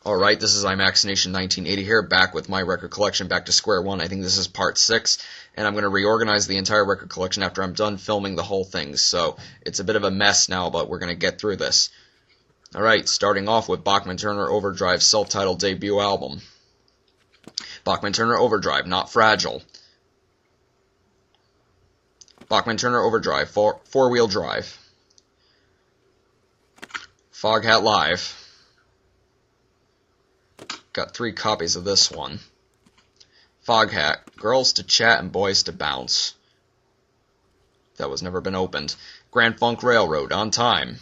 Alright, this is IMAX Nation 1980 here, back with my record collection, back to square one. I think this is part 6, and I'm going to reorganize the entire record collection after I'm done filming the whole thing. So, it's a bit of a mess now, but we're going to get through this. Alright, starting off with Bachman-Turner Overdrive's self-titled debut album. Bachman-Turner Overdrive, Not Fragile. Bachman-Turner Overdrive, four-wheel drive. Foghat Live. Got 3 copies of this one. Foghat, Girls to Chat and Boys to Bounce. That was never been opened. Grand Funk Railroad, On Time.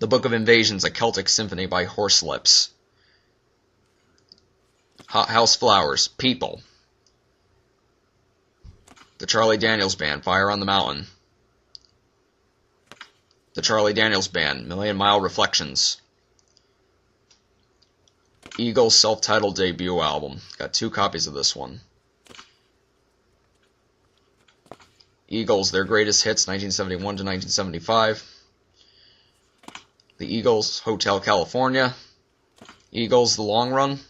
The Book of Invasions, A Celtic Symphony by Horselips. Hothouse Flowers, People. The Charlie Daniels Band, Fire on the Mountain. The Charlie Daniels Band, Million Mile Reflections. Eagles' self-titled debut album. Got 2 copies of this one. Eagles, Their Greatest Hits, 1971 to 1975. The Eagles, Hotel California. Eagles, The Long Run.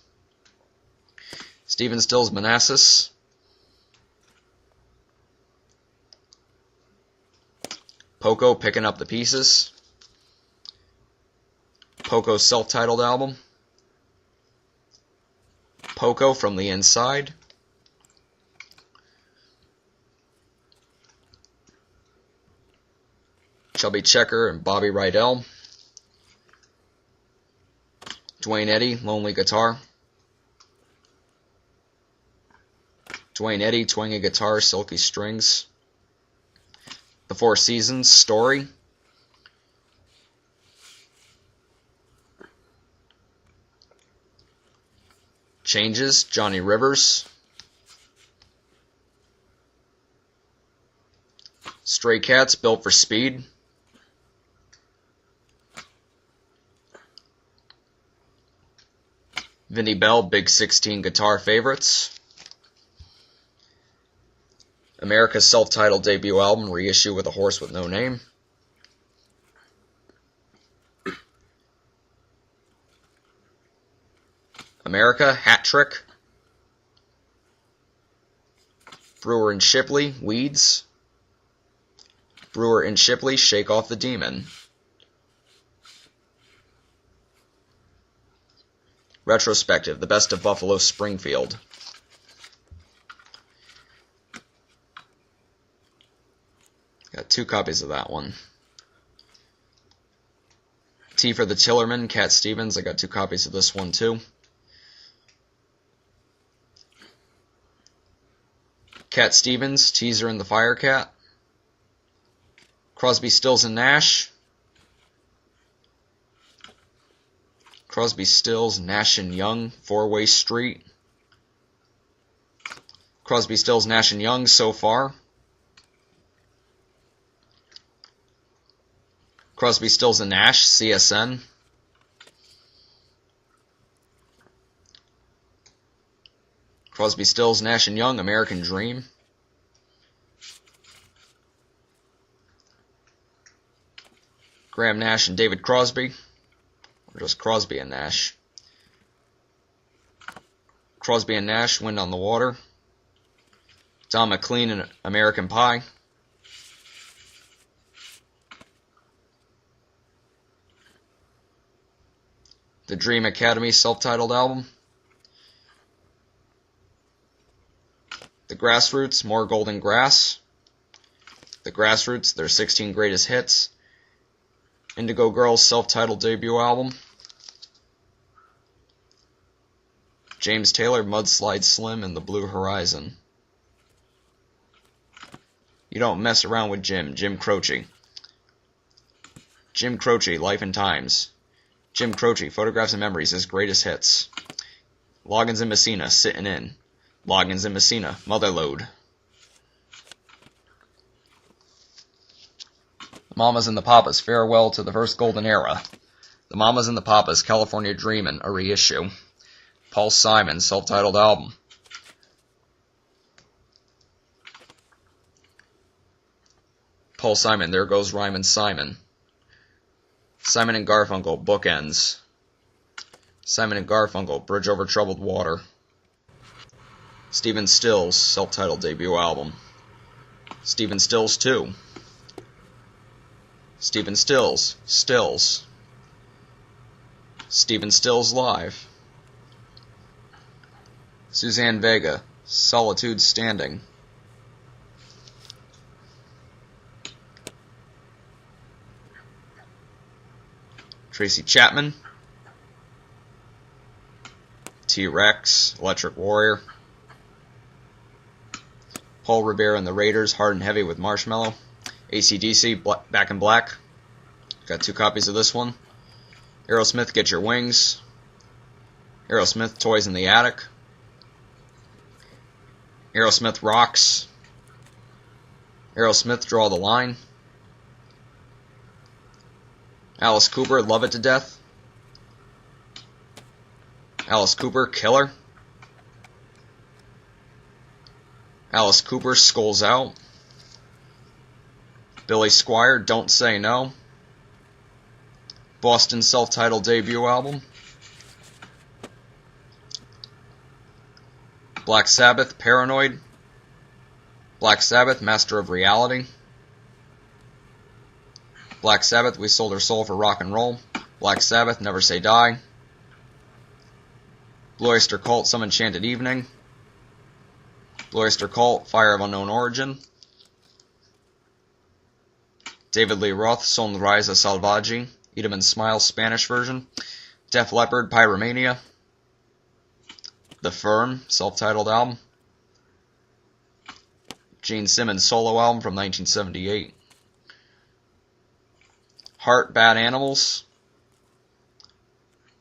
Stephen Stills, Manassas. Poco, Picking Up the Pieces. Poco's self-titled album. Poco, From the Inside. Chubby Checker and Bobby Rydell. Dwayne Eddy, Lonely Guitar. Dwayne Eddy, Twangy Guitar, Silky Strings. The Four Seasons, Story. Changes, Johnny Rivers. Stray Cats, Built for Speed. Vinnie Bell, Big 16 Guitar Favorites. America's self-titled debut album, reissue with A Horse with No Name. America, Hat Trick. Brewer and Shipley, Weeds. Brewer and Shipley, Shake Off the Demon. Retrospective, The Best of Buffalo Springfield. Got 2 copies of that one. T for the Tillerman, Cat Stevens. I got 2 copies of this one too. Cat Stevens, Teaser and the Firecat. Crosby, Stills and Nash. Crosby, Stills, Nash and Young, Four-Way Street. Crosby, Stills, Nash and Young, So Far. Crosby, Stills and Nash, CSN. Crosby, Stills, Nash and Young, American Dream. Graham Nash and David Crosby. Or just Crosby and Nash. Crosby and Nash, Wind on the Water. Don McLean and American Pie. The Dream Academy self-titled album. The Grassroots, More Golden Grass. The Grassroots, Their 16 Greatest Hits. Indigo Girls self-titled debut album. James Taylor, Mudslide Slim and the Blue Horizon. You Don't Mess Around with Jim, Jim Croce. Jim Croce, Life and Times. Jim Croce, Photographs and Memories, His Greatest Hits. Loggins and Messina, Sittin' In. Loggins and Messina, Motherlode. The Mamas and the Papas, Farewell to the First Golden Era. The Mamas and the Papas, California Dreamin', a reissue. Paul Simon, self-titled album. Paul Simon, There Goes Rhymin' Simon. Simon and Garfunkel, Bookends. Simon and Garfunkel, Bridge Over Troubled Water. Stephen Stills, self-titled debut album. Stephen Stills 2. Stephen Stills, Stills. Stephen Stills Live. Suzanne Vega, Solitude Standing. Tracy Chapman, T-Rex, Electric Warrior. Paul Revere and the Raiders, Hard and Heavy with Marshmello. AC/DC, Back in Black. Got 2 copies of this one. Aerosmith, Get Your Wings. Aerosmith, Toys in the Attic. Aerosmith Rocks. Aerosmith, Draw the Line. Alice Cooper, Love It to Death. Alice Cooper, Killer. Alice Cooper, Skulls Out. Billy Squier, Don't Say No. Boston self-titled debut album. Black Sabbath, Paranoid. Black Sabbath, Master of Reality. Black Sabbath, We Sold Our Soul for Rock and Roll. Black Sabbath, Never Say Die. Blue Oyster Cult, Some Enchanted Evening. Blue Oyster Cult, Fire of Unknown Origin. David Lee Roth, Sonrisa Salvaggi, Eat 'em and Smile, Spanish version. Def Leppard, Pyromania. The Firm, self-titled album. Gene Simmons solo album from 1978. Heart, Bad Animals.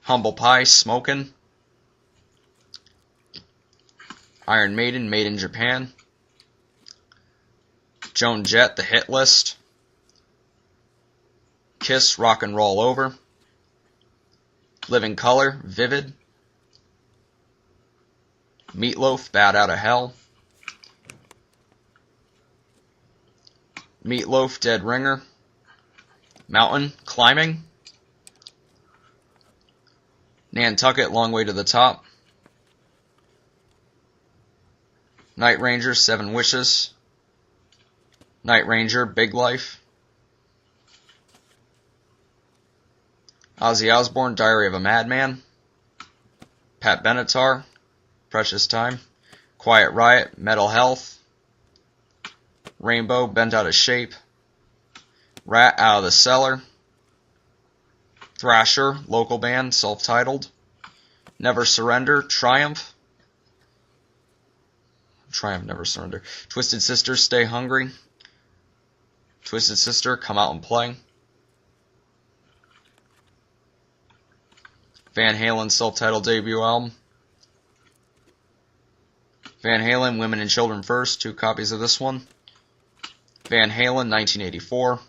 Humble Pie, Smokin'. Iron Maiden, Made in Japan. Joan Jett, The Hit List. Kiss, Rock and Roll Over. Living Color, Vivid. Meatloaf, Bad Outta Hell. Meatloaf, Dead Ringer. Mountain, Climbing. Nantucket, Long Way to the Top. Night Ranger, 7 Wishes. Night Ranger, Big Life. Ozzy Osbourne, Diary of a Madman. Pat Benatar, Precious Time. Quiet Riot, Metal Health. Rainbow, Bent Out of Shape. Rat, Out of the Cellar. Thrasher, local band, self-titled. Never Surrender, Triumph. Triumph, Never Surrender. Twisted Sister, Stay Hungry. Twisted Sister, Come Out and Play. Van Halen self-titled debut album. Van Halen, Women and Children First, 2 copies of this one. Van Halen, 1984.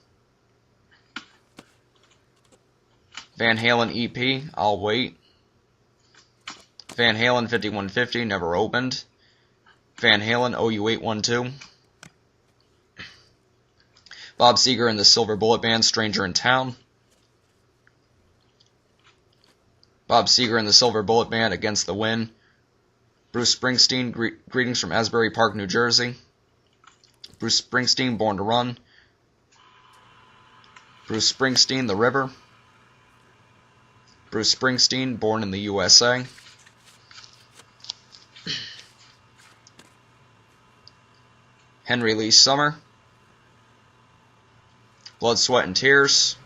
Van Halen EP, I'll Wait. Van Halen 5150, Never Opened. Van Halen OU812. Bob Seger and the Silver Bullet Band, Stranger in Town. Bob Seger and the Silver Bullet Band, Against the Wind. Bruce Springsteen, Greetings from Asbury Park, New Jersey. Bruce Springsteen, Born to Run. Bruce Springsteen, The River. Bruce Springsteen, Born in the USA. Henry Lee Summer. Blood, Sweat, and Tears.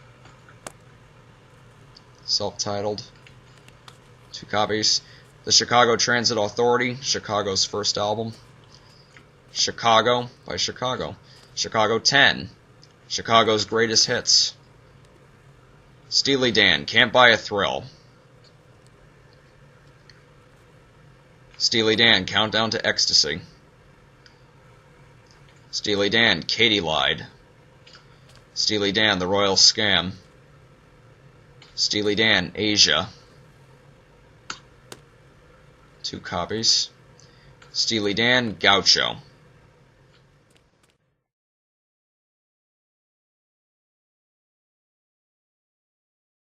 Self-titled. 2 copies. The Chicago Transit Authority, Chicago's first album. Chicago by Chicago. Chicago 10, Chicago's Greatest Hits. Steely Dan, Can't Buy a Thrill. Steely Dan, Countdown to Ecstasy. Steely Dan, Katie Lied. Steely Dan, The Royal Scam. Steely Dan, Asia. 2 copies. Steely Dan, Gaucho.